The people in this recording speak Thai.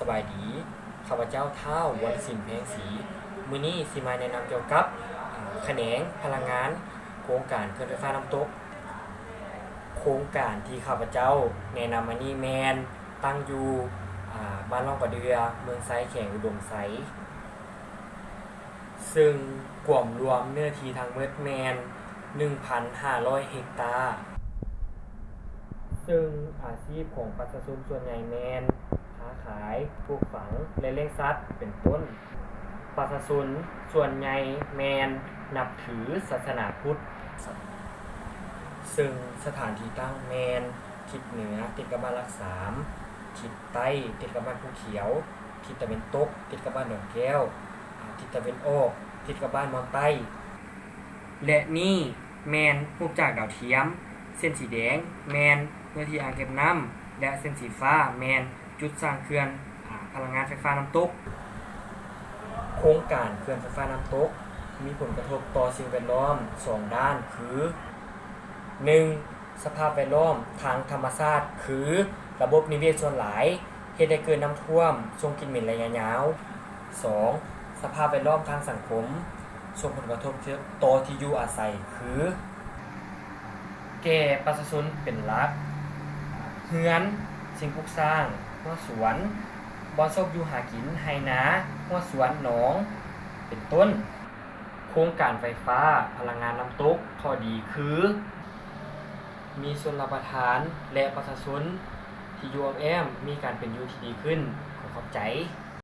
สบายดีข้าพเจ้าเท่าวันศิลป์แพงศรีมื้อนี้สิมาแนะนำเกี่ยวกับแขนงพลังงานโครงการเขื่อนไฟฟ้าน้ำตกโครงการที่ข้าพเจ้าแนะนำมานี้แมนตั้งอยู่บ้านร่องกระเดือเมืองไซแข่งอุดมไซซึ่งกลุ่มรวมเนื้อที่ทางเมิดแมน 1,500 เฮกตาร์ซึ่งอาชีพของประชาชนส่วนใหญ่แมนค้าขายปลูกฝังและเลี้ยงสัตว์เป็นต้นประชาชนส่วนใหญ่แมนนับถือศาสนาพุทธซึ่งสถานที่ตั้งแมนทิศเหนือติดกับบ้านรักษามทิศใต้ติดกับบ้านภูเขียวทิศตะวันตกติดกับบ้านหนองแก้วทิศตะวันออกติดกับบ้านมอนใต้และนี่แมนรูปจากดาวเทียมเส้นสีแดงแมนเนื้อที่อ่างเก็บน้ำและเส้นสีฟ้าแมนจุดสร้างเขื่อนพลังงานไฟฟ้าน้ำตกโครงการเขื่อนไฟฟ้าน้ำตกมีผลกระทบต่อสิ่งแวดล้อม2ด้านคือ 1. สภาพแวดล้อมทางธรรมชาติคือระบบนิเวศส่วนหลายเฮ็ดให้เกิดน้ำท่วมส่งกลิ่นเหม็นระยะยาว 2. สภาพแวดล้อมทางสังคมส่งผลกระทบต่อที่อยู่อาศัยคือแก่ประชาชนเป็นหลักเฮือนสิ่งปลูกสร้างหัวสวนบ่อนซอกอยู่หากินไร่นาหัวสวนหนองเป็นต้นโครงการไฟฟ้าพลังงานน้ำตกข้อดีคือมีชนรับประทานและประชาชนที่อยู่อ้อมแอมมีการเป็นอยู่ที่ดีขึ้นขอขอบใจ